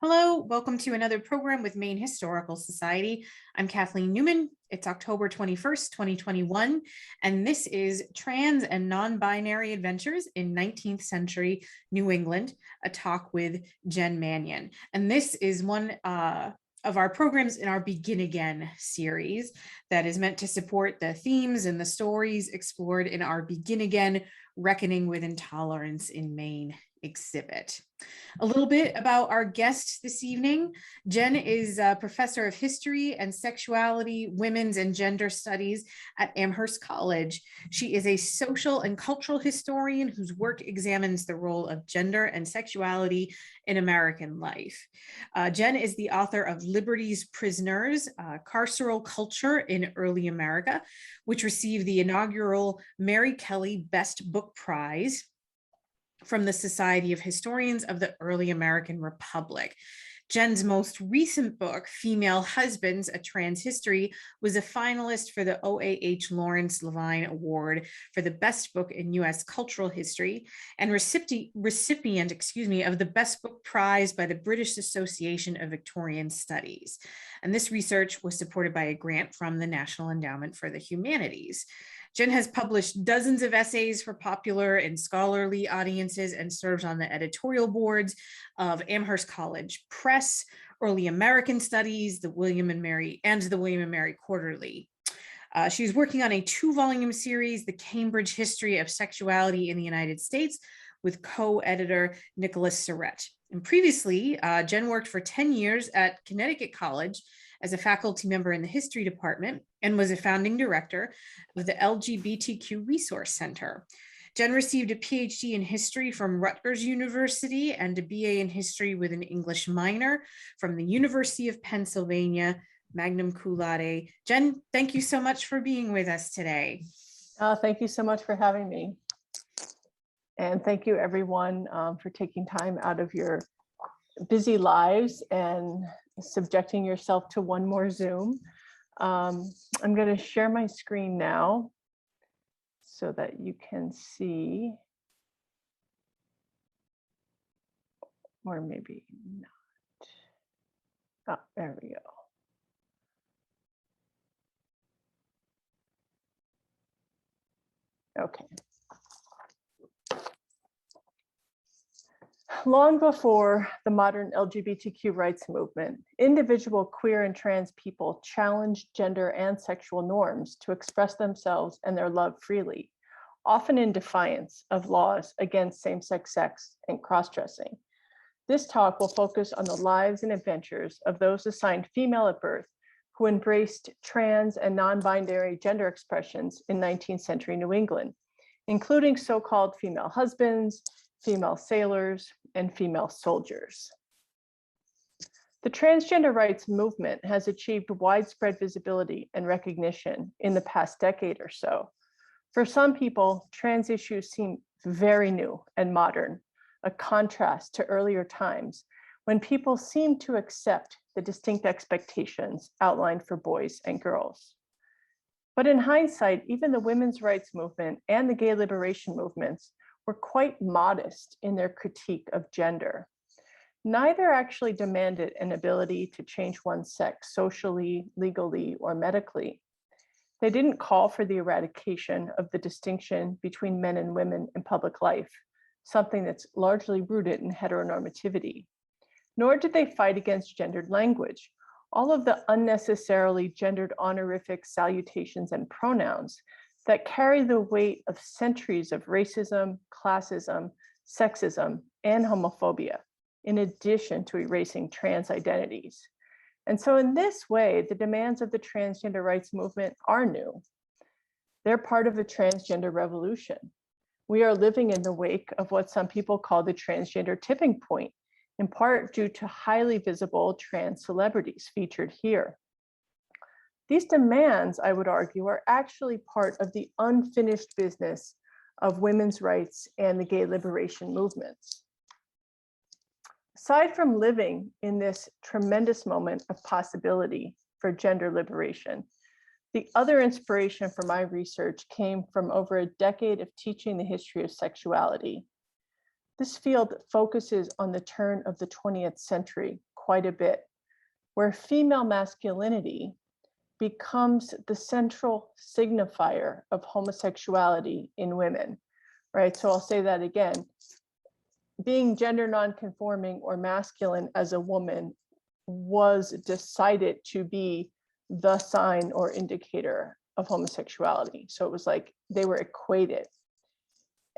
Hello, welcome to another program with Maine Historical Society. I'm Kathleen Newman. It's October 21st, 2021, and this is Trans and Non-Binary Adventures in 19th Century New England, a talk with Jen Manion. And this is one of our programs in our Begin Again series that is meant to support the themes and the stories explored in our Begin Again Reckoning with Intolerance in Maine exhibit. A little bit about our guest this evening. Jen is a professor of history and sexuality, women's and gender studies at Amherst College. She is a social and cultural historian whose work examines the role of gender and sexuality in American life. Jen is the author of Liberty's Prisoners, Carceral Culture in Early America, which received the inaugural Mary Kelly Best Book Prize from the Society of Historians of the Early American Republic. Jen's most recent book, Female Husbands, A Trans History, was a finalist for the OAH Lawrence Levine Award for the Best Book in U.S. Cultural History and recipient of the Best Book Prize by the British Association of Victorian Studies. And this research was supported by a grant from the National Endowment for the Humanities. Jen has published dozens of essays for popular and scholarly audiences and serves on the editorial boards of Amherst College Press, Early American Studies, the William and Mary Quarterly. She's working on a 2-volume series, The Cambridge History of Sexuality in the United States, with co-editor Nicholas Surrett. And previously, Jen worked for 10 years at Connecticut College as a faculty member in the history department and was a founding director of the LGBTQ Resource Center. Jen received a PhD in history from Rutgers University and a BA in history with an English minor from the University of Pennsylvania, magna cum laude. Jen, thank you so much for being with us today. Thank you so much for having me. And thank you everyone for taking time out of your busy lives and subjecting yourself to one more Zoom. I'm going to share my screen now so that you can see, or maybe not. Oh, there we go. Okay. Long before the modern LGBTQ rights movement, individual queer and trans people challenged gender and sexual norms to express themselves and their love freely, often in defiance of laws against same-sex sex and cross-dressing. This talk will focus on the lives and adventures of those assigned female at birth who embraced trans and non-binary gender expressions in 19th century New England, including so-called female husbands, female sailors, and female soldiers. The transgender rights movement has achieved widespread visibility and recognition in the past decade or so. For some people, trans issues seem very new and modern, a contrast to earlier times when people seemed to accept the distinct expectations outlined for boys and girls. But in hindsight, even the women's rights movement and the gay liberation movements were quite modest in their critique of gender. Neither actually demanded an ability to change one's sex socially, legally, or medically. They didn't call for the eradication of the distinction between men and women in public life, something that's largely rooted in heteronormativity. Nor did they fight against gendered language. All of the unnecessarily gendered honorific salutations and pronouns that carry the weight of centuries of racism, classism, sexism, and homophobia, in addition to erasing trans identities. And so in this way, the demands of the transgender rights movement are new. They're part of a transgender revolution. We are living in the wake of what some people call the transgender tipping point, in part due to highly visible trans celebrities featured here. These demands, I would argue, are actually part of the unfinished business of women's rights and the gay liberation movements. Aside from living in this tremendous moment of possibility for gender liberation, the other inspiration for my research came from over a decade of teaching the history of sexuality. This field focuses on the turn of the 20th century, quite a bit, where female masculinity becomes the central signifier of homosexuality in women, right? So I'll say that again. Being gender nonconforming or masculine as a woman was decided to be the sign or indicator of homosexuality. So it was like they were equated.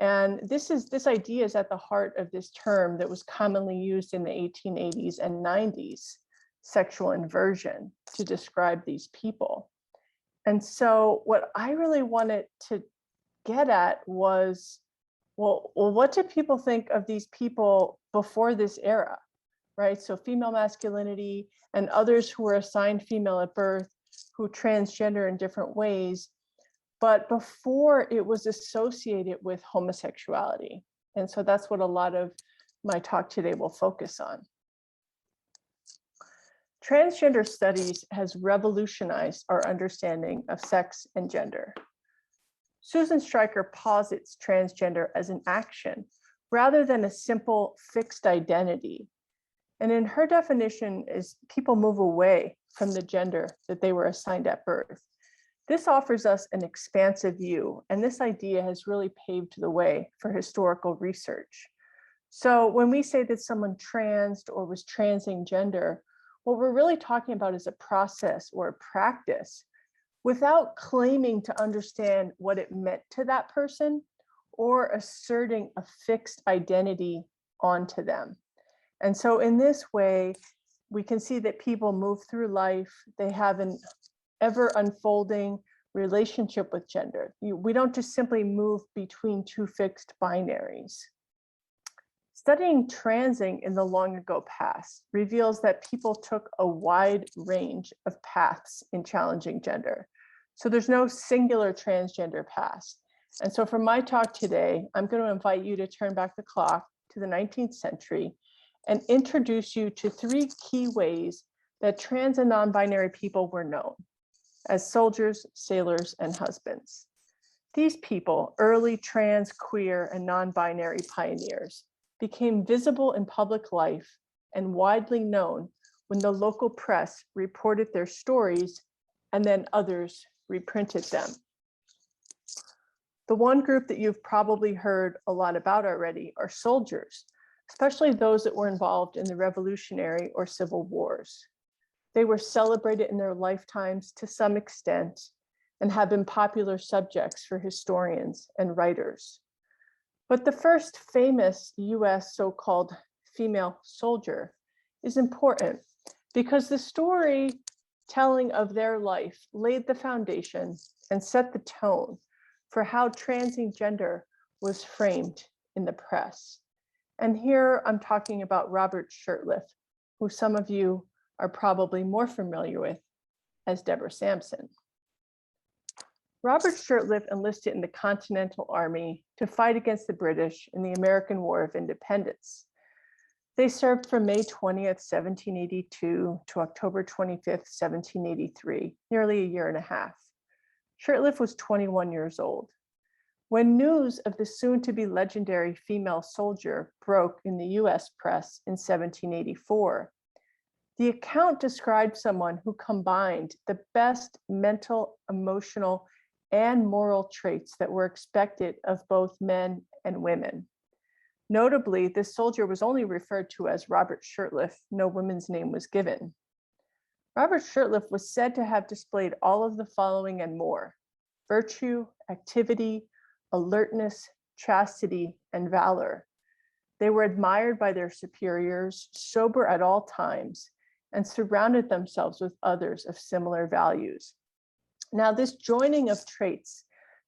And this idea is at the heart of this term that was commonly used in the 1880s and 90s, sexual inversion, to describe these people. And so what I really wanted to get at was, well, what do people think of these people before this era, right? So female masculinity and others who were assigned female at birth, who transgender in different ways, but before it was associated with homosexuality. And so that's what a lot of my talk today will focus on. Transgender studies has revolutionized our understanding of sex and gender. Susan Stryker posits transgender as an action rather than a simple fixed identity. And in her definition is people move away from the gender that they were assigned at birth. This offers us an expansive view, and this idea has really paved the way for historical research. So when we say that someone transed or was transing gender, what we're really talking about is a process or a practice without claiming to understand what it meant to that person or asserting a fixed identity onto them. And so in this way, we can see that people move through life, they have an ever unfolding relationship with gender. We don't just simply move between two fixed binaries. Studying transing in the long ago past reveals that people took a wide range of paths in challenging gender. So there's no singular transgender past. And so for my talk today, I'm going to invite you to turn back the clock to the 19th century and introduce you to three key ways that trans and non-binary people were known: as soldiers, sailors, and husbands. These people, early trans, queer, and non-binary pioneers, became visible in public life and widely known when the local press reported their stories and then others reprinted them. The one group that you've probably heard a lot about already are soldiers, especially those that were involved in the Revolutionary or Civil Wars. They were celebrated in their lifetimes to some extent and have been popular subjects for historians and writers. But the first famous US so-called female soldier is important because the storytelling of their life laid the foundation and set the tone for how transing gender was framed in the press. And here I'm talking about Robert Shurtleff, who some of you are probably more familiar with as Deborah Sampson. Robert Shurtleff enlisted in the Continental Army to fight against the British in the American War of Independence. They served from May 20th, 1782 to October 25th, 1783, nearly a year and a half. Shurtleff was 21 years old. When news of the soon-to-be legendary female soldier broke in the US press in 1784, the account described someone who combined the best mental, emotional, and moral traits that were expected of both men and women. Notably, this soldier was only referred to as Robert Shurtleff. No woman's name was given. Robert Shurtleff was said to have displayed all of the following and more: virtue, activity, alertness, chastity, and valor. They were admired by their superiors, sober at all times, and surrounded themselves with others of similar values. Now, this joining of traits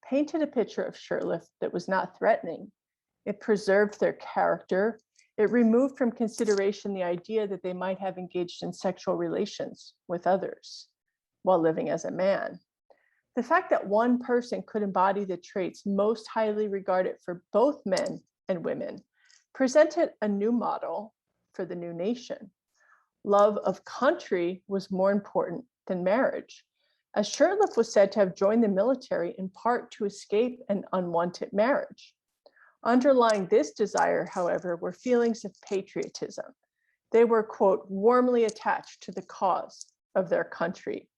painted a picture of Shurtleff that was not threatening. It preserved their character. It removed from consideration the idea that they might have engaged in sexual relations with others while living as a man. The fact that one person could embody the traits most highly regarded for both men and women presented a new model for the new nation. Love of country was more important than marriage, as Shurtleff was said to have joined the military in part to escape an unwanted marriage. Underlying this desire, however, were feelings of patriotism They were, quote, warmly attached to the cause of their country.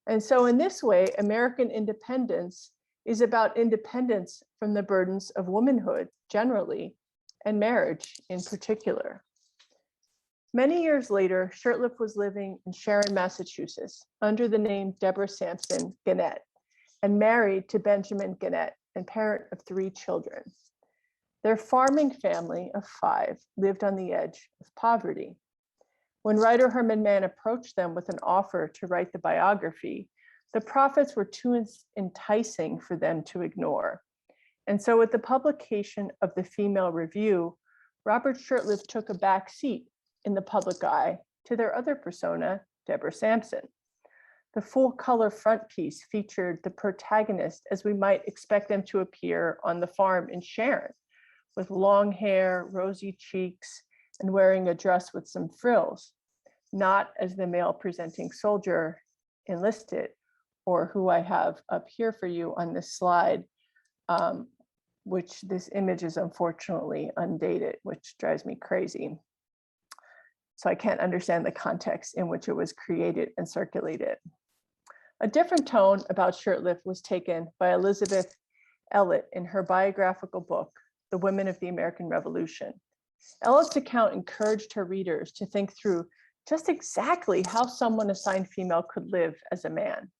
And so in this way, American independence is about independence from the burdens of womanhood generally, and marriage in particular. Many years later, Shurtleff was living in Sharon, Massachusetts, under the name Deborah Sampson Gannett, and married to Benjamin Gannett, and parent of 3 children. Their farming family of 5 lived on the edge of poverty. When writer Herman Mann approached them with an offer to write the biography, the profits were too enticing for them to ignore. And so with the publication of the Female Review, Robert Shurtleff took a back seat in the public eye to their other persona, Deborah Sampson. The full color front piece featured the protagonist as we might expect them to appear on the farm in Sharon, with long hair, rosy cheeks, and wearing a dress with some frills, not as the male presenting soldier enlisted, or who I have up here for you on this slide, which this image is unfortunately undated, which drives me crazy. So I can't understand the context in which it was created and circulated. A different tone about Shurtleff was taken by Elizabeth Elliott in her biographical book, The Women of the American Revolution. Elliott's account encouraged her readers to think through just exactly how someone assigned female could live as a man.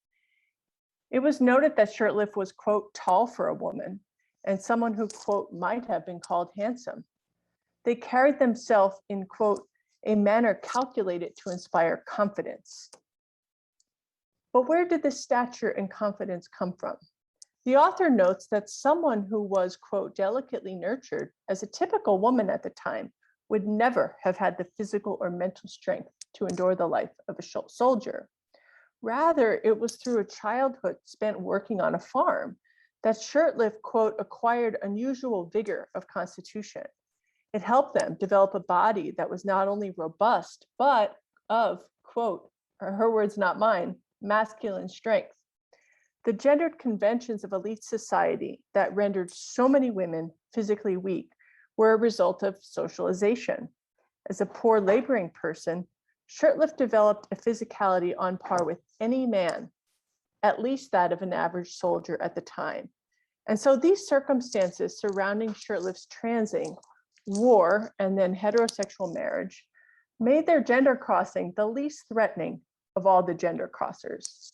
It was noted that Shurtleff was, quote, tall for a woman, and someone who, quote, might have been called handsome. They carried themselves in, quote, a manner calculated to inspire confidence. But where did this stature and confidence come from? The author notes that someone who was, quote, delicately nurtured as a typical woman at the time would never have had the physical or mental strength to endure the life of a soldier. Rather, it was through a childhood spent working on a farm that Shurtleff, quote, acquired unusual vigor of constitution. It helped them develop a body that was not only robust, but of, quote, her words, not mine, masculine strength. The gendered conventions of elite society that rendered so many women physically weak were a result of socialization. As a poor laboring person, Shurtleff developed a physicality on par with any man, at least that of an average soldier at the time. And so these circumstances surrounding Shurtleff's transing, war, and then heterosexual marriage made their gender crossing the least threatening of all the gender crossers.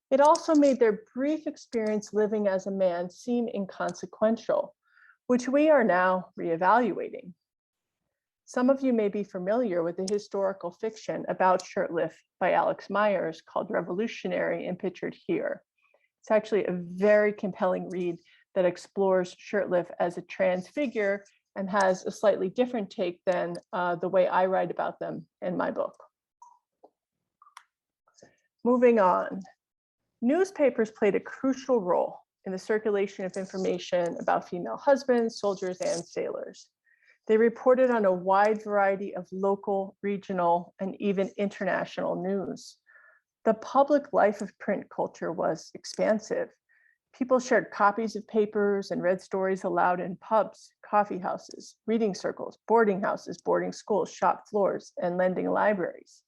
It also made their brief experience living as a man seem inconsequential, which we are now reevaluating. Some of you may be familiar with the historical fiction about Shurtleff by Alex Myers called Revolutionary and pictured here. It's actually a very compelling read that explores Shurtleff as a trans figure and has a slightly different take than the way I write about them in my book. Moving on, newspapers played a crucial role in the circulation of information about female husbands, soldiers, and sailors. They reported on a wide variety of local, regional, and even international news. The public life of print culture was expansive. People shared copies of papers and read stories aloud in pubs, coffee houses, reading circles, boarding houses, boarding schools, shop floors, and lending libraries.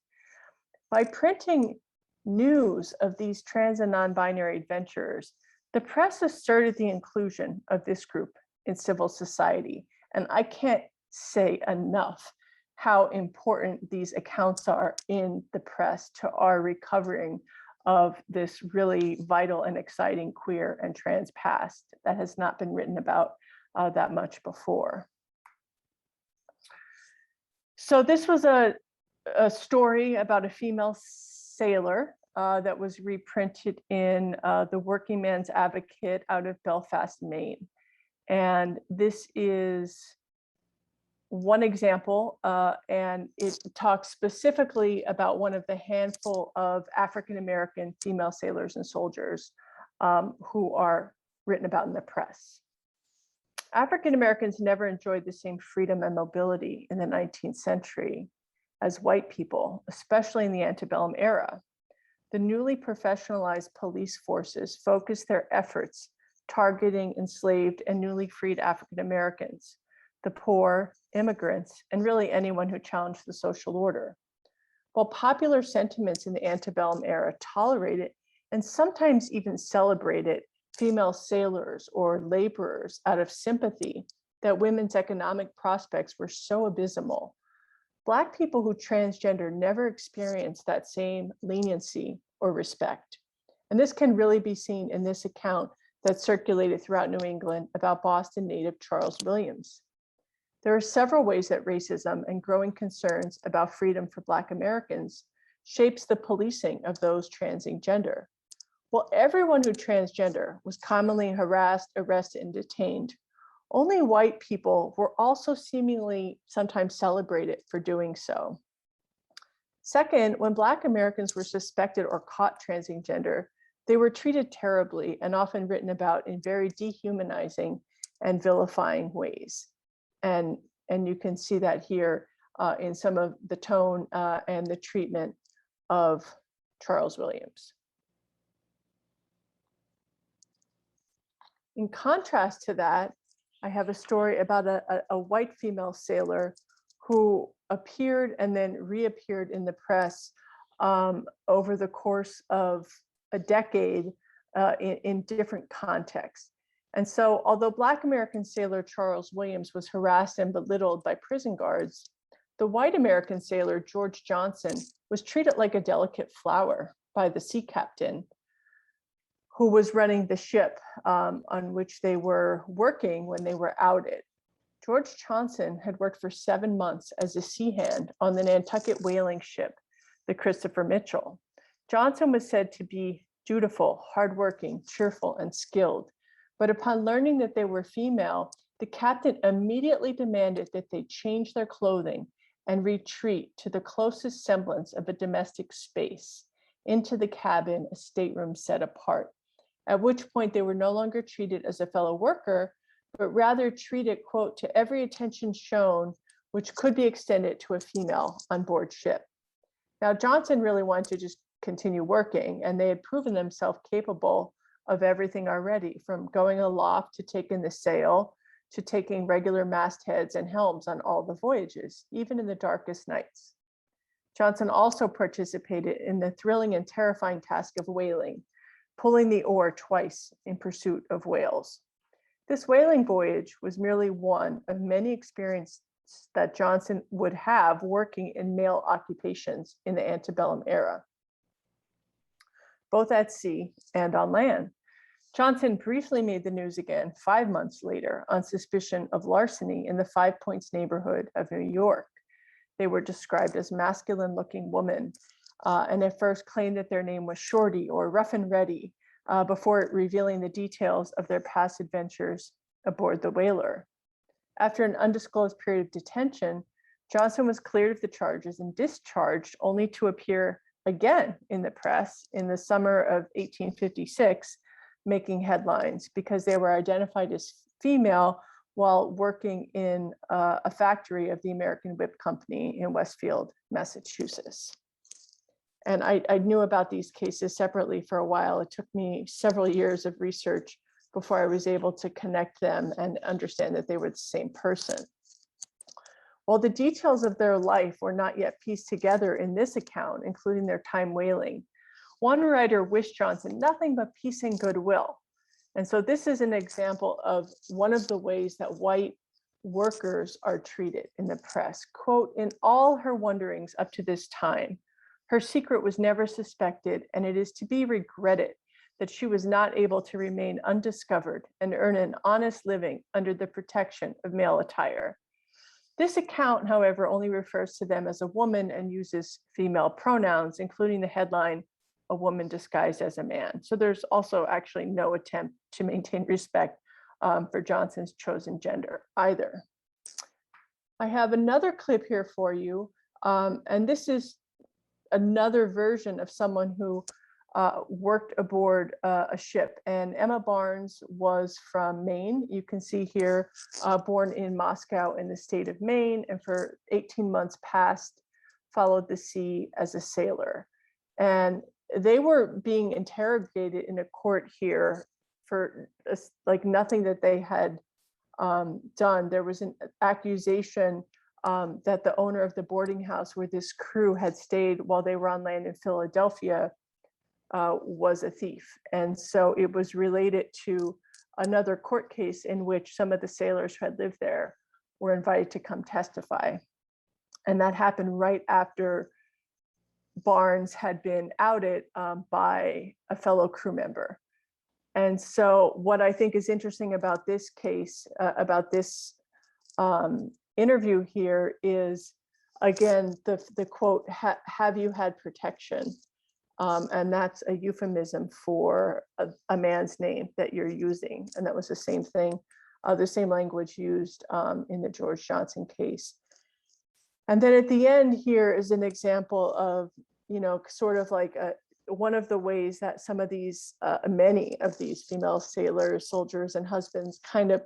By printing news of these trans and non-binary adventurers, the press asserted the inclusion of this group in civil society. And I can't say enough how important these accounts are in the press to our recovering of this really vital and exciting queer and trans past that has not been written about that much before. So this was a story about a female sailor that was reprinted in the Working Man's Advocate out of Belfast, Maine. And this is one example, and it talks specifically about one of the handful of African-American female sailors and soldiers who are written about in the press. African-Americans never enjoyed the same freedom and mobility in the 19th century as white people, especially in the antebellum era. The newly professionalized police forces focused their efforts targeting enslaved and newly freed African Americans. the poor, immigrants, and really anyone who challenged the social order. While popular sentiments in the antebellum era tolerated and sometimes even celebrated female sailors or laborers out of sympathy that women's economic prospects were so abysmal, Black people who transgender never experienced that same leniency or respect. And this can really be seen in this account that circulated throughout New England about Boston native Charles Williams. There are several ways that racism and growing concerns about freedom for Black Americans shapes the policing of those transing gender. While everyone who transgender was commonly harassed, arrested, and detained, only white people were also seemingly sometimes celebrated for doing so. Second, when Black Americans were suspected or caught transing gender, they were treated terribly and often written about in very dehumanizing and vilifying ways. And you can see that here in some of the tone and the treatment of Charles Williams. In contrast to that, I have a story about a white female sailor who appeared and then reappeared in the press over the course of a decade in different contexts. And so, although Black American sailor Charles Williams was harassed and belittled by prison guards, the white American sailor George Johnson was treated like a delicate flower by the sea captain who was running the ship on which they were working when they were outed. George Johnson had worked for 7 months as a sea hand on the Nantucket whaling ship, the Christopher Mitchell. Johnson was said to be dutiful, hardworking, cheerful, and skilled. But upon learning that they were female, the captain immediately demanded that they change their clothing and retreat to the closest semblance of a domestic space, into the cabin, a stateroom set apart, at which point they were no longer treated as a fellow worker, but rather treated, quote, to every attention shown, which could be extended to a female on board ship. Now, Johnson really wanted to just continue working, and they had proven themselves capable of everything already, from going aloft to taking the sail, to taking regular mastheads and helms on all the voyages, even in the darkest nights. Johnson also participated in the thrilling and terrifying task of whaling, pulling the oar twice in pursuit of whales. This whaling voyage was merely one of many experiences that Johnson would have working in male occupations in the antebellum era, both at sea and on land. Johnson briefly made the news again 5 months later on suspicion of larceny in the Five Points neighborhood of New York. They were described as masculine-looking women, and at first claimed that their name was Shorty or Rough and Ready, before revealing the details of their past adventures aboard the whaler. After an undisclosed period of detention, Johnson was cleared of the charges and discharged, only to appear again in the press in the summer of 1856, making headlines because they were identified as female while working in a factory of the American Whip Company in Westfield, Massachusetts. And I knew about these cases separately for a while. It took me several years of research before I was able to connect them and understand that they were the same person. While the details of their life were not yet pieced together in this account, including their time whaling, one writer wished Johnson nothing but peace and goodwill. And so this is an example of one of the ways that white workers are treated in the press. Quote, in all her wanderings up to this time, her secret was never suspected, and it is to be regretted that she was not able to remain undiscovered and earn an honest living under the protection of male attire. This account, however, only refers to them as a woman and uses female pronouns, including the headline, "A woman disguised as a man." So there's also actually no attempt to maintain respect for Johnson's chosen gender either. I have another clip here for you, and this is another version of someone who worked aboard a ship. And Emma Barnes was from Maine. You can see here, born in Moscow in the state of Maine, and for 18 months past, followed the sea as a sailor. And they were being interrogated in a court here for like nothing that they had done. There was an accusation that the owner of the boarding house where this crew had stayed while they were on land in Philadelphia was a thief. And so it was related to another court case in which some of the sailors who had lived there were invited to come testify. And that happened right after Barnes had been outed by a fellow crew member. And so what I think is interesting about this case, about this interview here is, again, the quote, have you had protection? And that's a euphemism for a man's name that you're using. And that was the same thing, the same language used in the George Johnson case. And then at the end here is an example of, sort of like one of the ways that some of these, many of these female sailors, soldiers, and husbands kind of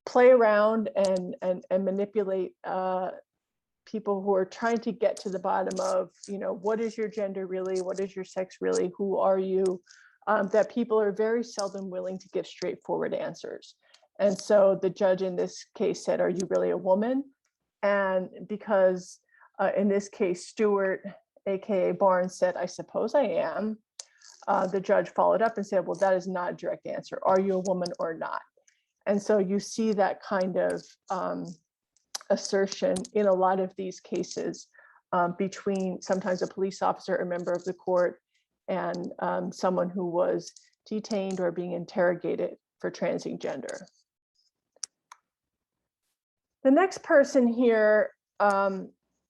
play around and manipulate people who are trying to get to the bottom of, what is your gender really? What is your sex really? Who are you? That people are very seldom willing to give straightforward answers. And so the judge in this case said, are you really a woman? And because in this case, Stewart, AKA Barnes, said, I suppose I am. The judge followed up and said, well, that is not a direct answer. Are you a woman or not? And so you see that kind of assertion in a lot of these cases between sometimes a police officer, a member of the court, and someone who was detained or being interrogated for transing gender. The next person here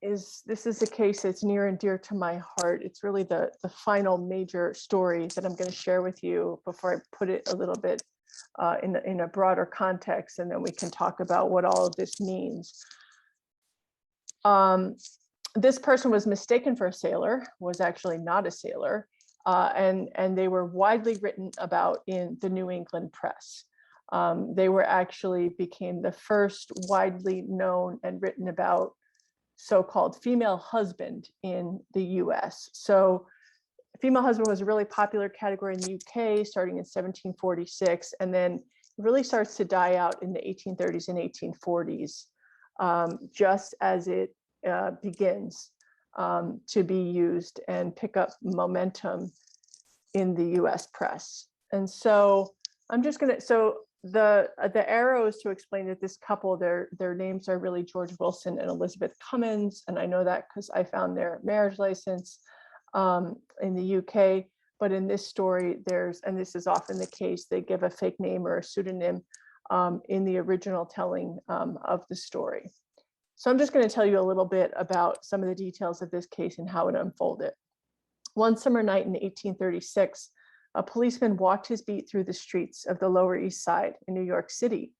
this is a case that's near and dear to my heart. It's really the final major story that I'm going to share with you before I put it a little bit in a broader context, and then we can talk about what all of this means. This person was mistaken for a sailor, was actually not a sailor, and they were widely written about in the New England press. They were actually became the first widely known and written about so-called female husband in the US. So female husband was a really popular category in the UK starting in 1746, and then it really starts to die out in the 1830s and 1840s, just as it begins to be used and pick up momentum in the US press. And so I'm just gonna, the arrows to explain that this couple, their names are really George Wilson and Elizabeth Cummins, and I know that because I found their marriage license in the UK. But in this story, and this is often the case, they give a fake name or a pseudonym in the original telling of the story. So I'm just going to tell you a little bit about some of the details of this case and how it unfolded. One summer night in 1836, a policeman walked his beat through the streets of the Lower East Side in New York City.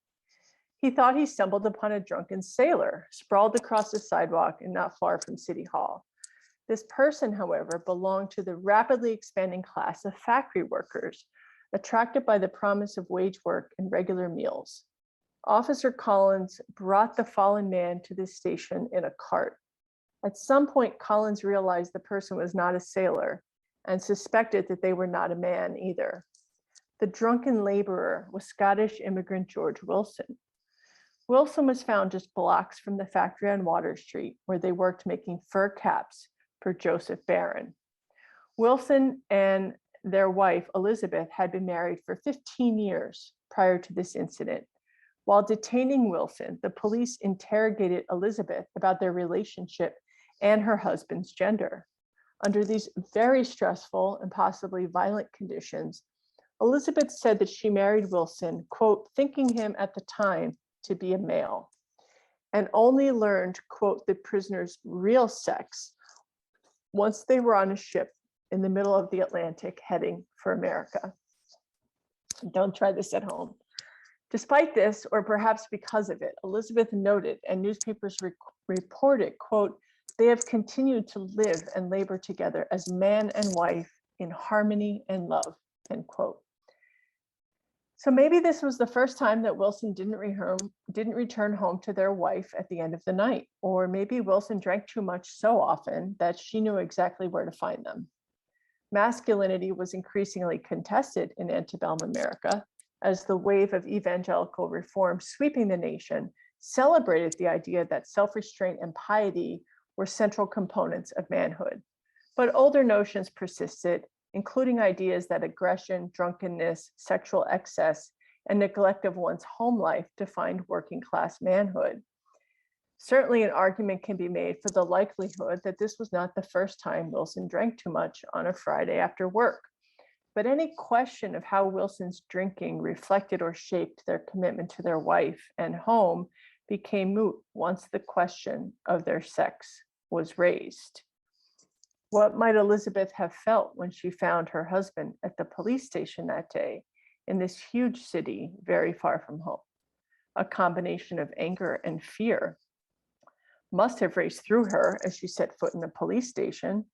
He thought he stumbled upon a drunken sailor sprawled across the sidewalk and not far from City Hall. This person, however, belonged to the rapidly expanding class of factory workers, attracted by the promise of wage work and regular meals. Officer Collins brought the fallen man to this station in a cart. At some point, Collins realized the person was not a sailor and suspected that they were not a man either. The drunken laborer was Scottish immigrant George Wilson. Wilson was found just blocks from the factory on Water Street, where they worked making fur caps for Joseph Barron. Wilson and their wife, Elizabeth, had been married for 15 years prior to this incident. While detaining Wilson, the police interrogated Elizabeth about their relationship and her husband's gender. Under these very stressful and possibly violent conditions, Elizabeth said that she married Wilson, quote, thinking him at the time to be a male, and only learned, quote, the prisoner's real sex once they were on a ship in the middle of the Atlantic heading for America. Don't try this at home. Despite this, or perhaps because of it, Elizabeth noted, and newspapers reported, quote, they have continued to live and labor together as man and wife in harmony and love, end quote. So maybe this was the first time that Wilson didn't return home to their wife at the end of the night, or maybe Wilson drank too much so often that she knew exactly where to find them. Masculinity was increasingly contested in antebellum America. as the wave of evangelical reform sweeping the nation celebrated the idea that self-restraint and piety were central components of manhood. But older notions persisted, including ideas that aggression, drunkenness, sexual excess, and neglect of one's home life defined working class manhood. Certainly, an argument can be made for the likelihood that this was not the first time Wilson drank too much on a Friday after work. But any question of how Wilson's drinking reflected or shaped their commitment to their wife and home became moot once the question of their sex was raised. What might Elizabeth have felt when she found her husband at the police station that day in this huge city very far from home? A combination of anger and fear must have raced through her as she set foot in the police station.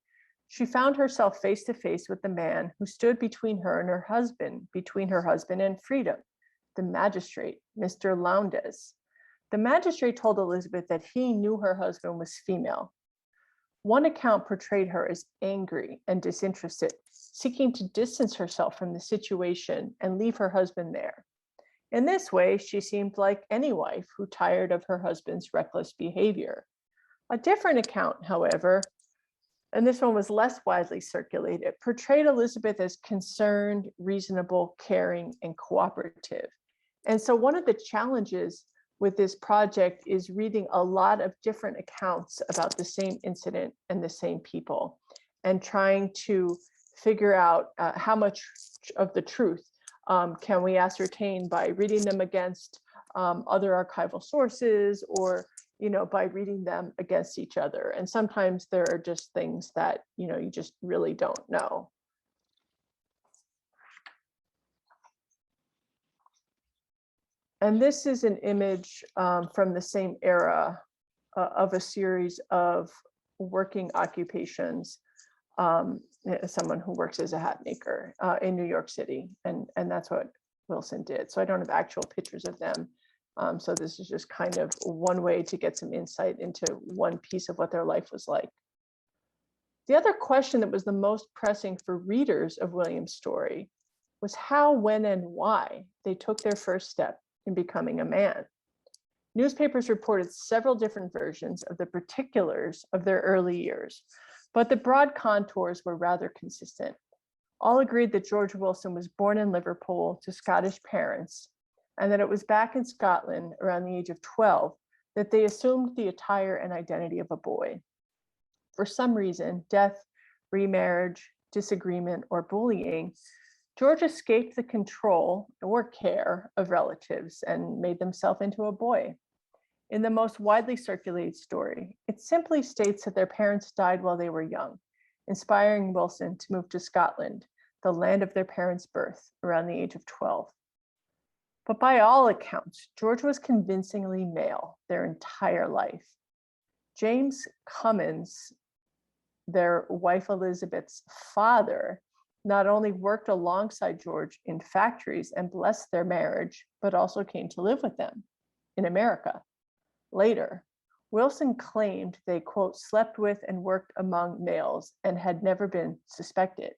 She found herself face to face with the man who stood between her and her husband and freedom, the magistrate, Mr. Lowndes. The magistrate told Elizabeth that he knew her husband was female. One account portrayed her as angry and disinterested, seeking to distance herself from the situation and leave her husband there. In this way, she seemed like any wife who tired of her husband's reckless behavior. A different account, however, and this one was less widely circulated, portrayed Elizabeth as concerned, reasonable, caring, and cooperative. And so one of the challenges with this project is reading a lot of different accounts about the same incident and the same people, and trying to figure out how much of the truth can we ascertain by reading them against other archival sources, or by reading them against each other. And sometimes there are just things that you just really don't know. And this is an image from the same era of a series of working occupations. Someone who works as a hat maker in New York City. And that's what Wilson did. So I don't have actual pictures of them. So this is just kind of one way to get some insight into one piece of what their life was like. The other question that was the most pressing for readers of William's story was how, when, and why they took their first step in becoming a man. Newspapers reported several different versions of the particulars of their early years, but the broad contours were rather consistent. All agreed that George Wilson was born in Liverpool to Scottish parents, and that it was back in Scotland around the age of 12 that they assumed the attire and identity of a boy. For some reason, death, remarriage, disagreement, or bullying, George escaped the control or care of relatives and made himself into a boy. In the most widely circulated story, it simply states that their parents died while they were young, inspiring Wilson to move to Scotland, the land of their parents' birth, around the age of 12. But by all accounts, George was convincingly male their entire life. James Cummins, their wife Elizabeth's father, not only worked alongside George in factories and blessed their marriage, but also came to live with them in America. Later, Wilson claimed they, quote, slept with and worked among males and had never been suspected.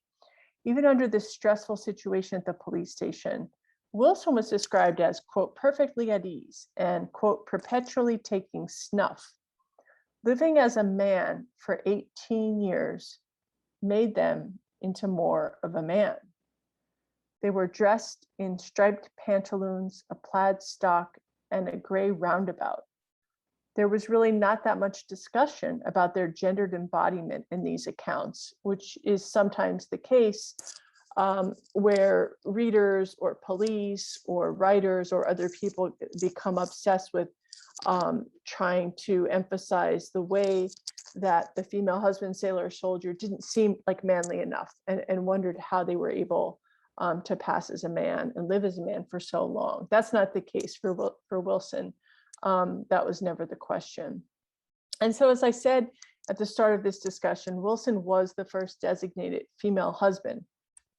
Even under this stressful situation at the police station, Wilson was described as, quote, perfectly at ease and, quote, perpetually taking snuff. Living as a man for 18 years made them into more of a man. They were dressed in striped pantaloons, a plaid stock, and a gray roundabout. There was really not that much discussion about their gendered embodiment in these accounts, which is sometimes the case where readers or police or writers or other people become obsessed with trying to emphasize the way that the female husband, sailor, or soldier didn't seem like manly enough, and wondered how they were able to pass as a man and live as a man for so long. That's not the case for Wilson. That was never the question. And so, as I said at the start of this discussion, Wilson was the first designated female husband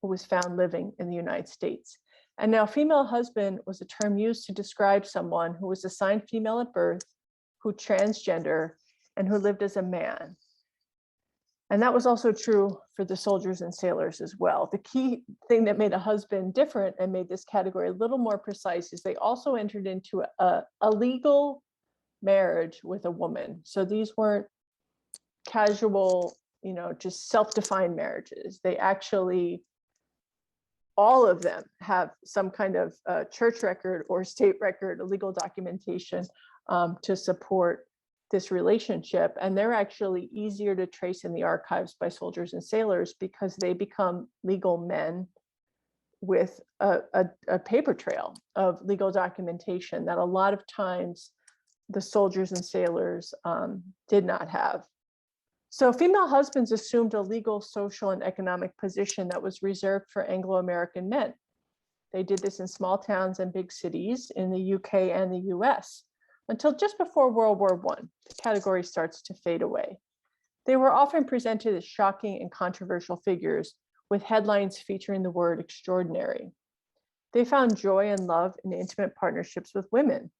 who was found living in the United States. And now, female husband was a term used to describe someone who was assigned female at birth, who transgender, and who lived as a man. And that was also true for the soldiers and sailors as well. The key thing that made a husband different and made this category a little more precise is they also entered into a legal marriage with a woman. So these weren't casual, just self-defined marriages. They actually, all of them have some kind of church record or state record, legal documentation to support this relationship. And they're actually easier to trace in the archives by soldiers and sailors because they become legal men with a paper trail of legal documentation that a lot of times the soldiers and sailors did not have. So female husbands assumed a legal, social, and economic position that was reserved for Anglo-American men. They did this in small towns and big cities in the UK and the US until just before World War I. The category starts to fade away. They were often presented as shocking and controversial figures with headlines featuring the word extraordinary. They found joy and love in intimate partnerships with women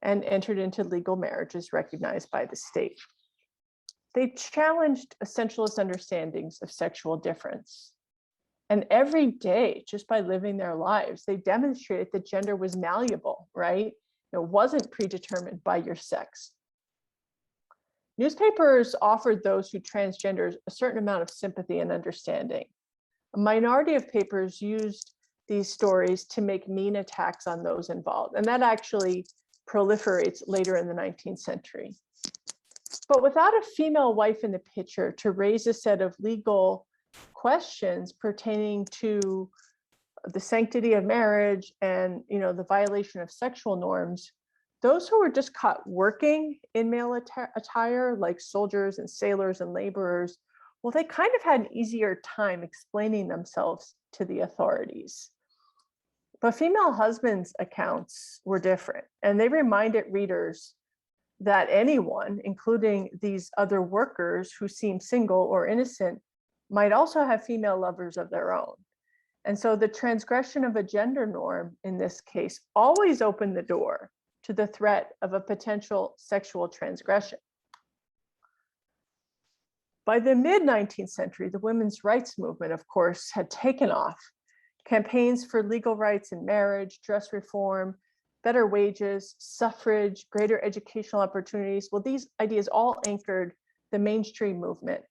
and entered into legal marriages recognized by the state. They challenged essentialist understandings of sexual difference. And every day, just by living their lives, they demonstrated that gender was malleable, right? It wasn't predetermined by your sex. Newspapers offered those who transgendered a certain amount of sympathy and understanding. A minority of papers used these stories to make mean attacks on those involved. And that actually proliferates later in the 19th century. But without a female wife in the picture to raise a set of legal questions pertaining to the sanctity of marriage and the violation of sexual norms, those who were just caught working in male attire, like soldiers and sailors and laborers, well, they kind of had an easier time explaining themselves to the authorities. But female husbands' accounts were different, and they reminded readers that anyone, including these other workers who seem single or innocent, might also have female lovers of their own. And so the transgression of a gender norm in this case always opened the door to the threat of a potential sexual transgression. By the mid-19th century, the women's rights movement, of course, had taken off. Campaigns for legal rights in marriage, dress reform, better wages, suffrage, greater educational opportunities. Well, these ideas all anchored the mainstream movement.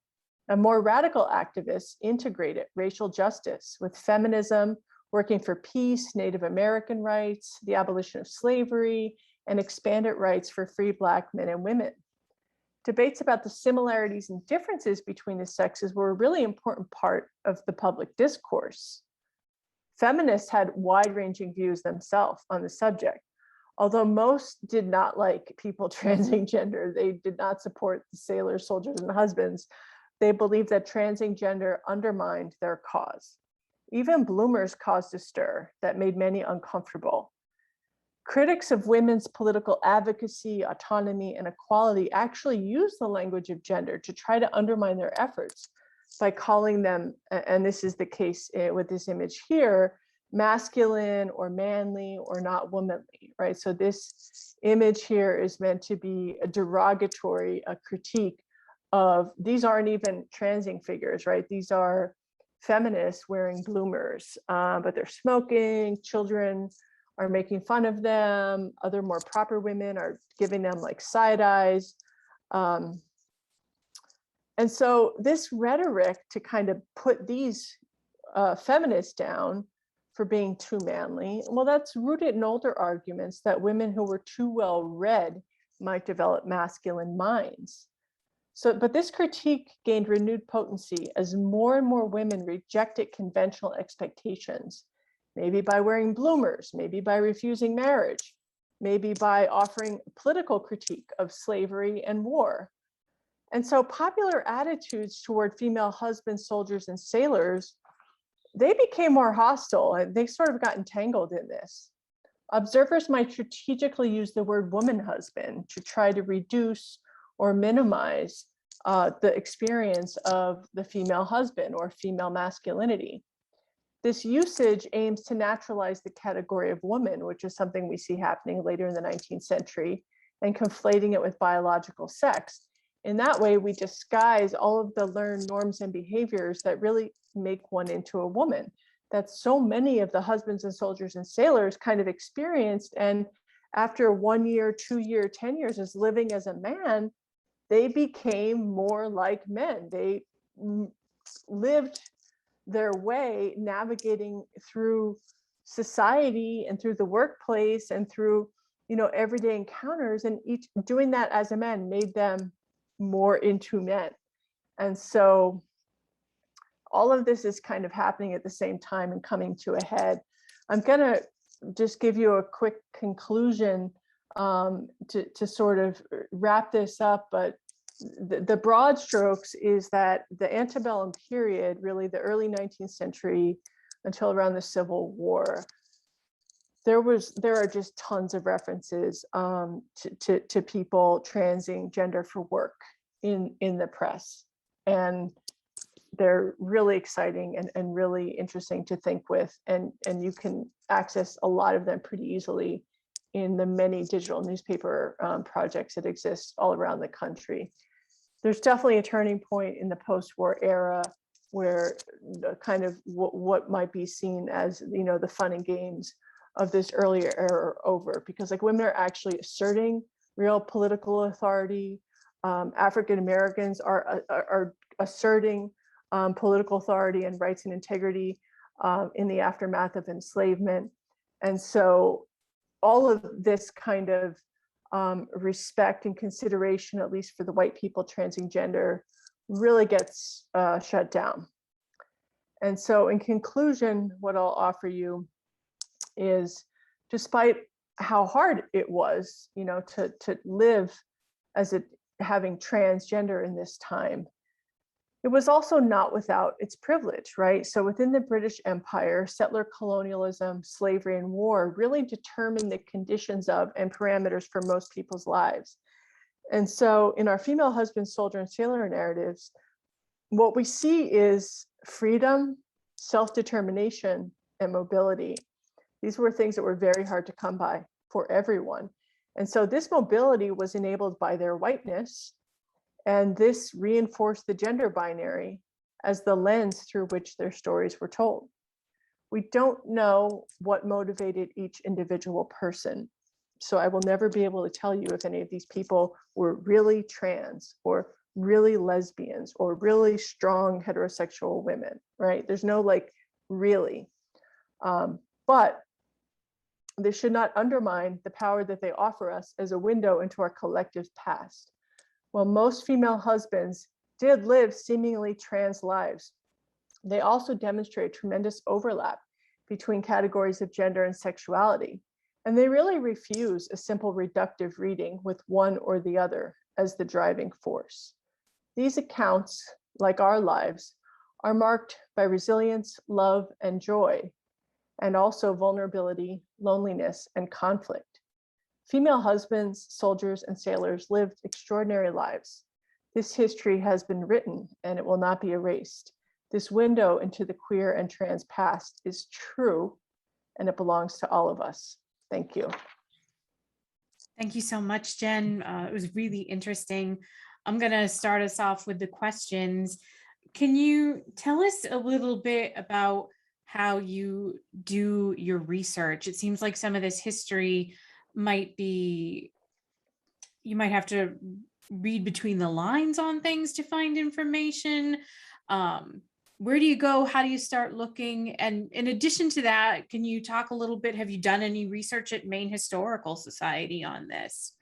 And more radical activists integrated racial justice with feminism, working for peace, Native American rights, the abolition of slavery, and expanded rights for free Black men and women. Debates about the similarities and differences between the sexes were a really important part of the public discourse. Feminists had wide-ranging views themselves on the subject. Although most did not like people transing gender, they did not support the sailors, soldiers, and husbands. They believed that transing gender undermined their cause. Even bloomers caused a stir that made many uncomfortable. Critics of women's political advocacy, autonomy, and equality actually used the language of gender to try to undermine their efforts by calling them, and this is the case with this image here, masculine or manly or not womanly, right? So this image here is meant to be a derogatory, a critique of, these aren't even transing figures, right? These are feminists wearing bloomers, but they're smoking, children are making fun of them, other more proper women are giving them like side eyes. And so this rhetoric to kind of put these feminists down for being too manly, well, that's rooted in older arguments that women who were too well read might develop masculine minds. So, but this critique gained renewed potency as more and more women rejected conventional expectations, maybe by wearing bloomers, maybe by refusing marriage, maybe by offering political critique of slavery and war. And so popular attitudes toward female husbands, soldiers, and sailors, they became more hostile, and they sort of got entangled in this. Observers might strategically use the word woman husband to try to reduce or minimize the experience of the female husband or female masculinity. This usage aims to naturalize the category of woman, which is something we see happening later in the 19th century, and conflating it with biological sex. In that way, we disguise all of the learned norms and behaviors that really make one into a woman, that so many of the husbands and soldiers and sailors kind of experienced. And after 1 year, 2 year, 10 years as living as a man, they became more like men. They lived their way, navigating through society and through the workplace and through, everyday encounters, and each doing that as a man made them more into men. And so all of this is kind of happening at the same time and coming to a head. I'm going to just give you a quick conclusion to sort of wrap this up, but the broad strokes is that the antebellum period, really the early 19th century until around the Civil War, there are just tons of references to people transing gender for work in the press. And they're really exciting and really interesting to think with. And you can access a lot of them pretty easily in the many digital newspaper projects that exist all around the country. There's definitely a turning point in the post-war era where the kind of what might be seen as, the fun and games of this earlier era are over, because like women are actually asserting real political authority. African Americans are asserting political authority and rights and integrity in the aftermath of enslavement. And so all of this kind of respect and consideration, at least for the white people transing gender, really gets shut down. And so in conclusion, what I'll offer you is, despite how hard it was, to live as having transgender in this time, it was also not without its privilege, right? So within the British Empire, settler colonialism, slavery, and war really determined the conditions of and parameters for most people's lives. And so in our female husband, soldier, and sailor narratives, what we see is freedom, self-determination, and mobility. These were things that were very hard to come by for everyone. And so this mobility was enabled by their whiteness, and this reinforced the gender binary as the lens through which their stories were told. We don't know what motivated each individual person. So I will never be able to tell you if any of these people were really trans or really lesbians or really strong heterosexual women, right? There's no really. But this should not undermine the power that they offer us as a window into our collective past. While most female husbands did live seemingly trans lives, they also demonstrate tremendous overlap between categories of gender and sexuality. And they really refuse a simple reductive reading with one or the other as the driving force. These accounts, like our lives, are marked by resilience, love, and joy, and also vulnerability, loneliness, and conflict. Female husbands, soldiers, and sailors lived extraordinary lives. This history has been written, and it will not be erased. This window into the queer and trans past is true, and it belongs to all of us. Thank you. Thank you so much, Jen. It was really interesting. I'm going to start us off with the questions. Can you tell us a little bit about how you do your research? It seems like some of this history you might have to read between the lines on things to find information. Where do you go? How do you start looking? And in addition to that, can you talk a little bit, have you done any research at Maine Historical Society on this?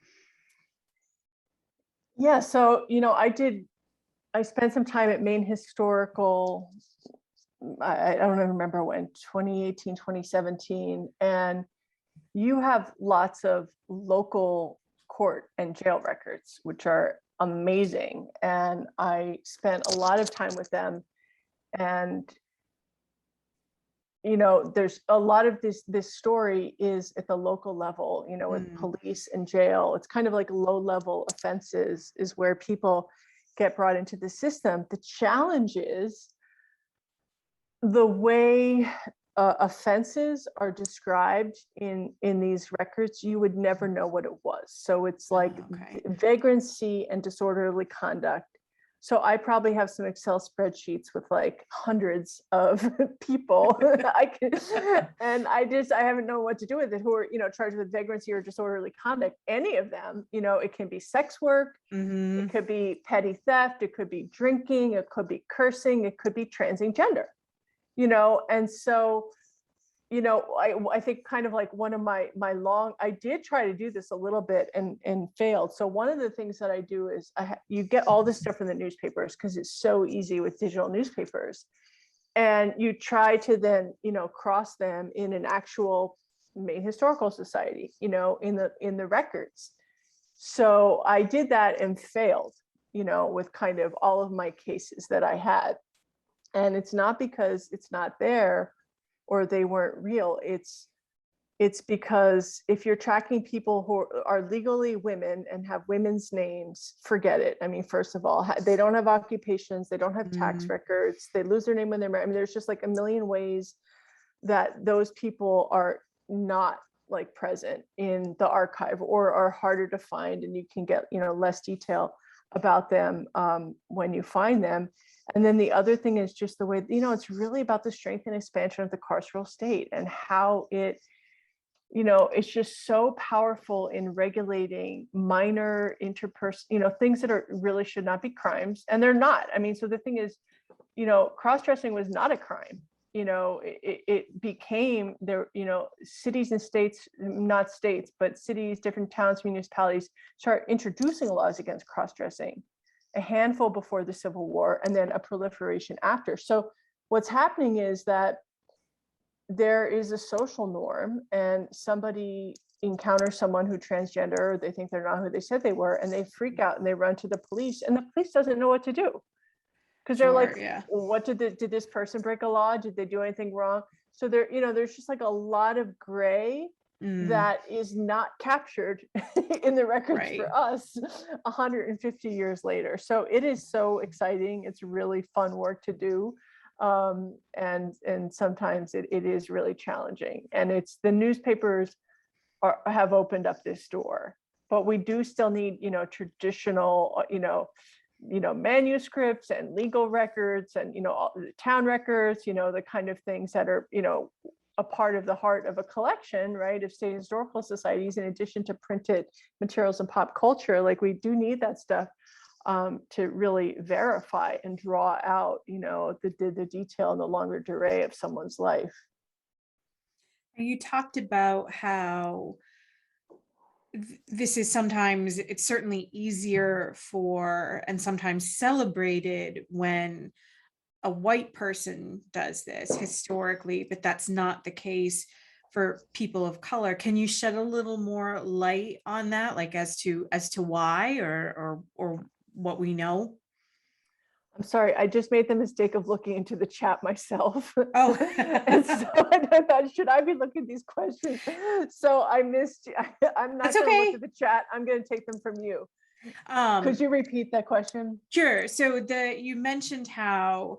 Yeah, so, I spent some time at Maine Historical, I don't even remember when, 2018, 2017, and you have lots of local court and jail records, which are amazing. And I spent a lot of time with them. And, there's a lot of this story is at the local level, with police and jail. It's kind of like low-level offenses is where people get brought into the system. The challenge is the way offenses are described in these records, you would never know what it was. So it's like Okay. vagrancy and disorderly conduct. So I probably have some Excel spreadsheets with like hundreds of people and I haven't known what to do with it, who are, charged with vagrancy or disorderly conduct. Any of them, it can be sex work, it could be petty theft, it could be drinking, it could be cursing, it could be transgender, and so, I think kind of like one of my I did try to do this a little bit and failed. So one of the things that I do is you get all this stuff from the newspapers because it's so easy with digital newspapers, and you try to then, cross them in an actual Maine Historical Society, in the records. So I did that and failed, with kind of all of my cases that I had. And it's not because it's not there or they weren't real. It's because if you're tracking people who are legally women and have women's names, forget it. I mean, first of all, they don't have occupations, they don't have tax records, they lose their name when they're married. I mean, there's just like a million ways that those people are not like present in the archive or are harder to find, and you can get, less detail about them when you find them. And then the other thing is just the way, it's really about the strength and expansion of the carceral state and how it, it's just so powerful in regulating minor interpersonal, things that really should not be crimes. And they're not. I mean, so the thing is, cross-dressing was not a crime. It became there, cities and states, not states, but cities, different towns, municipalities start introducing laws against cross-dressing, a handful before the Civil War, and then a proliferation after. So what's happening is that there is a social norm, and somebody encounters someone who's transgender, they think they're not who they said they were, and they freak out and they run to the police, and the police doesn't know what to do. Because they're like, what did this person break a law? Did they do anything wrong? So there's just like a lot of gray that is not captured in the records for us 150 years later. So it is so exciting. It's really fun work to do. And sometimes it is really challenging. And it's the newspapers have opened up this door, but we do still need, traditional, manuscripts and legal records and, all the town records, the kind of things that are, a part of the heart of a collection, right, of state historical societies, in addition to printed materials and pop culture. Like, we do need that stuff to really verify and draw out, the detail and the longer durée of someone's life. You talked about how this is sometimes, it's certainly easier for and sometimes celebrated when a white person does this historically, but that's not the case for people of color. Can you shed a little more light on that, like as to why or what we know? I'm sorry, I just made the mistake of looking into the chat myself. Oh. And so I thought, should I be looking at these questions? So I missed you. I'm not going to look at the chat. I'm going to take them from you. Could you repeat that question? Sure. So you mentioned how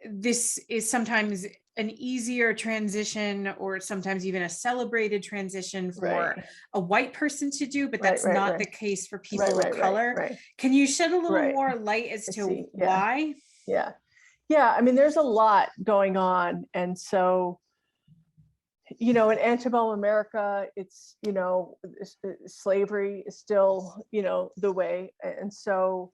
this is sometimes an easier transition, or sometimes even a celebrated transition for a white person to do, but that's not the case for people of color. Can you shed a little more light as to why? Yeah. I mean, there's a lot going on. And so, in antebellum America, it's, slavery is still, the way. And so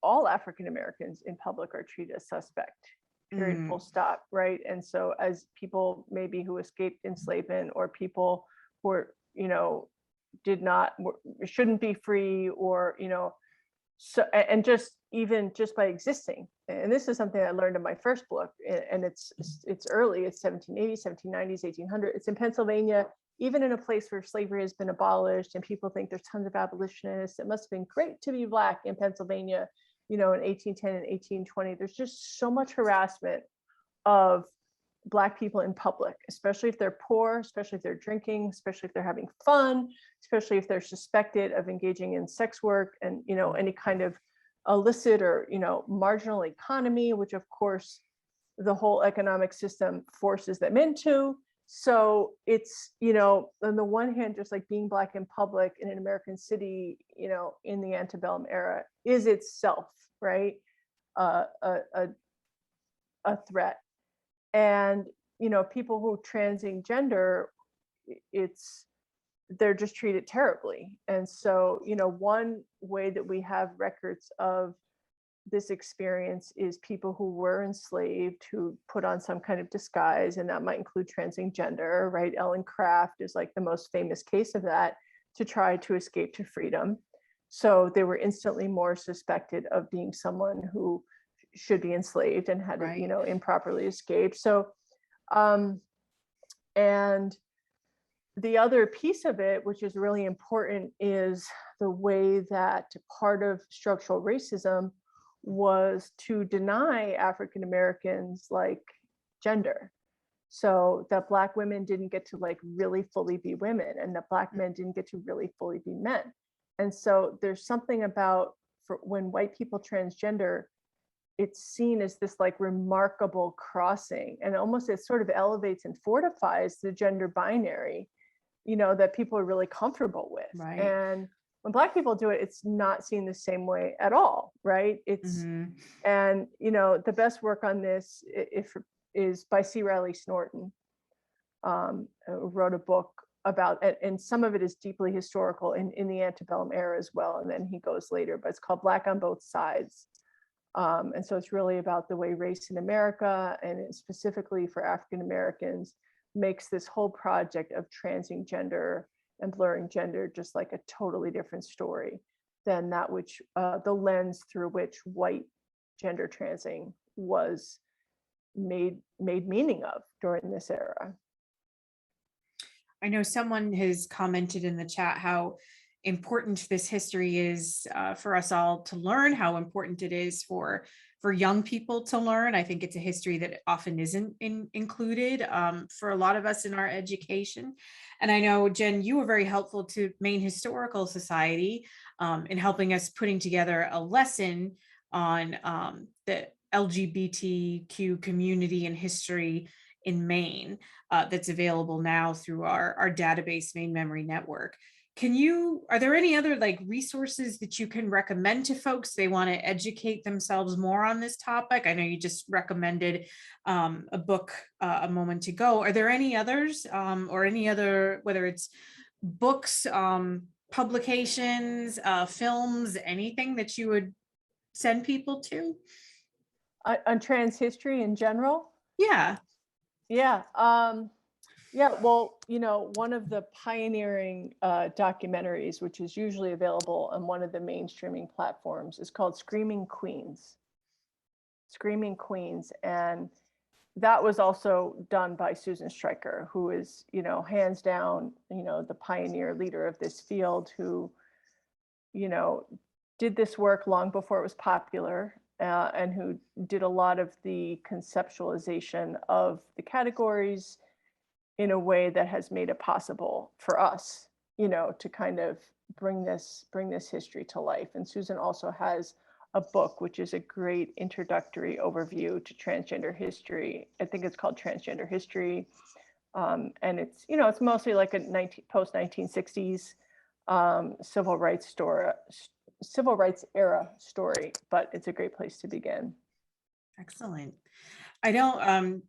all African Americans in public are treated as suspect, period, full stop, right? And so as people maybe who escaped enslavement, or people who are, shouldn't be free, or, so, and just by existing. And this is something I learned in my first book, and it's early, it's 1780s, 1790s, 1800s. It's in Pennsylvania, even in a place where slavery has been abolished, and people think there's tons of abolitionists. It must have been great to be Black in Pennsylvania, in 1810 and 1820. There's just so much harassment of Black people in public, especially if they're poor, especially if they're drinking, especially if they're having fun, especially if they're suspected of engaging in sex work and, any kind of illicit or, marginal economy, which of course the whole economic system forces them into. So it's, on the one hand, just like being Black in public in an American city, in the antebellum era is itself, right, a threat. And, people who transing gender, they're just treated terribly. And so, one way that we have records of this experience is people who were enslaved, who put on some kind of disguise, and that might include transing gender, right? Ellen Craft is like the most famous case of that, to try to escape to freedom. So they were instantly more suspected of being someone who should be enslaved and had, Right. Improperly escaped. So, and the other piece of it, which is really important, is the way that part of structural racism was to deny African Americans like gender. So that Black women didn't get to like really fully be women, and that Black men didn't get to really fully be men. And so there's something about, for when white people transgender, it's seen as this like remarkable crossing, and almost it sort of elevates and fortifies the gender binary, that people are really comfortable with. Right. And when Black people do it, it's not seen the same way at all, right? It's and the best work on this is by C. Riley Snorton, who wrote a book about it, and some of it is deeply historical in the antebellum era as well, and then he goes later, but it's called Black on Both Sides. And so it's really about the way race in America, and specifically for African Americans, makes this whole project of transing gender and blurring gender just like a totally different story than that which the lens through which white gender transing was made meaning of during this era. I know someone has commented in the chat how important this history is for us all to learn, how important it is for young people to learn. I think it's a history that often isn't included for a lot of us in our education. And I know, Jen, you were very helpful to Maine Historical Society in helping us putting together a lesson on the LGBTQ community and history in Maine that's available now through our database, Maine Memory Network. Are there any other like resources that you can recommend to folks they want to educate themselves more on this topic? I know you just recommended a book a moment ago. Are there any others or any other, whether it's books, publications, films, anything that you would send people to? On trans history in general? Yeah. Yeah. Well, one of the pioneering documentaries, which is usually available on one of the mainstreaming platforms, is called Screaming Queens. Screaming Queens. And that was also done by Susan Stryker, who is, hands down, the pioneer leader of this field, who, did this work long before it was popular, and who did a lot of the conceptualization of the categories in a way that has made it possible for us, to kind of bring this history to life. And Susan also has a book, which is a great introductory overview to transgender history. I think it's called Transgender History. And it's, it's mostly like a post 1960s civil rights era story, but it's a great place to begin. Excellent. I don't,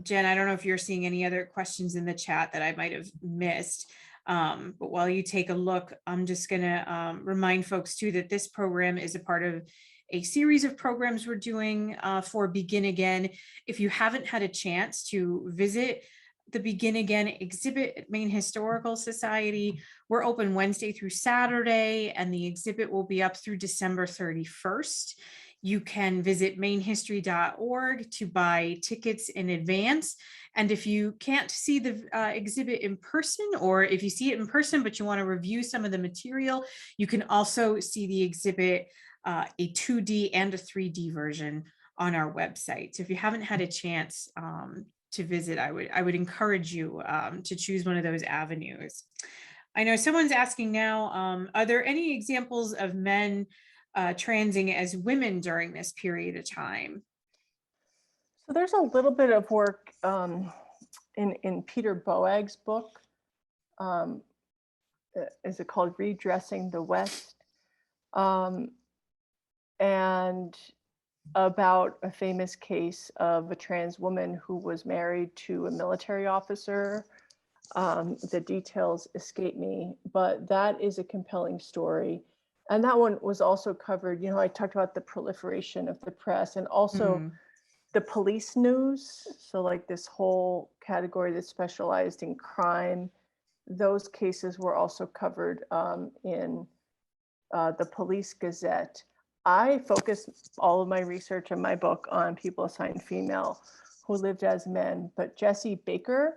Jen, I don't know if you're seeing any other questions in the chat that I might have missed. But while you take a look, I'm just going to remind folks too that this program is a part of a series of programs we're doing for Begin Again. If you haven't had a chance to visit the Begin Again exhibit at Maine Historical Society, we're open Wednesday through Saturday, and the exhibit will be up through December 31st. You can visit mainhistory.org to buy tickets in advance. And if you can't see the exhibit in person, or if you see it in person, but you want to review some of the material, you can also see the exhibit, a 2D and a 3D version on our website. So if you haven't had a chance to visit, I would encourage you to choose one of those avenues. I know someone's asking now, are there any examples of men transing as women during this period of time? So there's a little bit of work in Peter Boag's book. Um, is it called Redressing the West? Um, and about a famous case of a trans woman who was married to a military officer. The details escape me, but that is a compelling story. And that one was also covered, I talked about the proliferation of the press and also Mm, the police news. So like this whole category that specialized in crime, those cases were also covered in the Police Gazette. I focused all of my research in my book on people assigned female who lived as men, but Jesse Baker,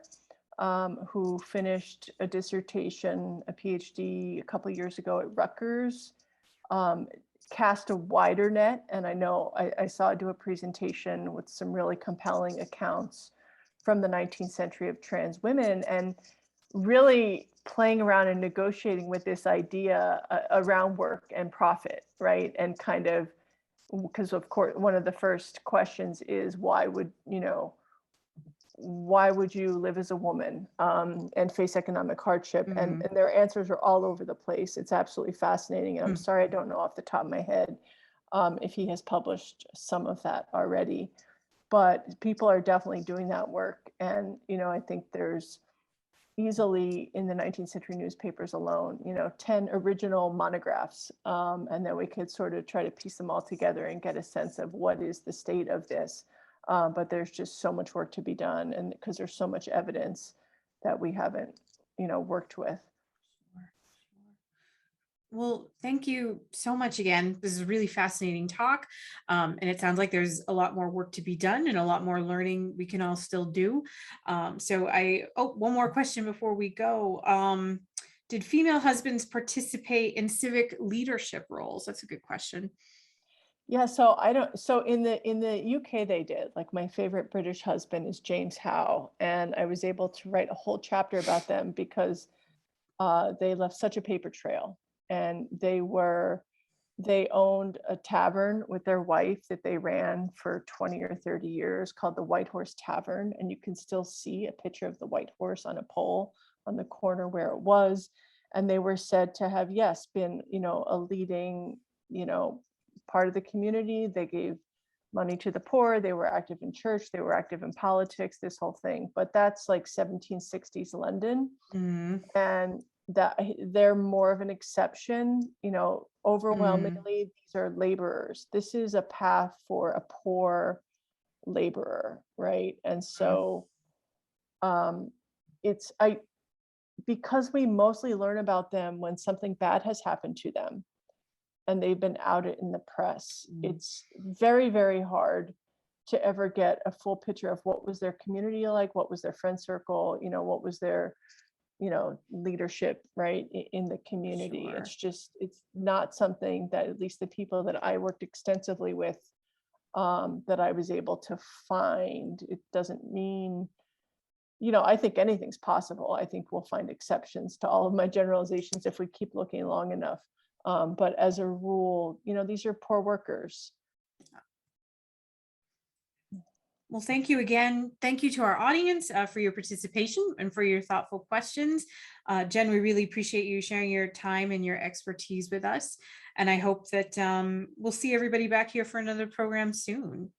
who finished a dissertation, a PhD a couple years ago at Rutgers, um, cast a wider net. And I know I saw do a presentation with some really compelling accounts from the 19th century of trans women, and really playing around and negotiating with this idea around work and profit, right? And kind of, because of course, one of the first questions is why would you live as a woman and face economic hardship? And mm, their answers are all over the place. It's absolutely fascinating. And I'm mm. sorry, I don't know off the top of my head if he has published some of that already. But people are definitely doing that work. And, I think there's easily in the 19th century newspapers alone, 10 original monographs. And then we could sort of try to piece them all together and get a sense of what is the state of this. But there's just so much work to be done, and because there's so much evidence that we haven't, worked with. Sure, sure. Well, thank you so much again. This is a really fascinating talk. And it sounds like there's a lot more work to be done and a lot more learning we can all still do. One more question before we go. Did female husbands participate in civic leadership roles? That's a good question. Yeah, so I don't. So in the UK they did. Like my favorite British husband is James Howe, and I was able to write a whole chapter about them because they left such a paper trail, and they owned a tavern with their wife that they ran for 20 or 30 years called the White Horse Tavern, and you can still see a picture of the white horse on a pole on the corner where it was. And they were said to have, yes, been, a leading, you know part of the community. They gave money to the poor, they were active in church, they were active in politics, this whole thing. But that's like 1760s London, Mm, and that they're more of an exception. mm, Overwhelmingly these are laborers. This is a path for a poor laborer, right? And mm, so um it's I because we mostly learn about them when something bad has happened to them and they've been outed in the press. mm. It's very, very hard to ever get a full picture of what was their community like, what was their friend circle, what was their, leadership, right, in the community. Sure. It's not something that at least the people that I worked extensively with, that I was able to find. It doesn't mean, I think anything's possible. I think we'll find exceptions to all of my generalizations if we keep looking long enough. But as a rule, these are poor workers. Well, thank you again. Thank you to our audience for your participation and for your thoughtful questions. Jen, we really appreciate you sharing your time and your expertise with us. And I hope that we'll see everybody back here for another program soon.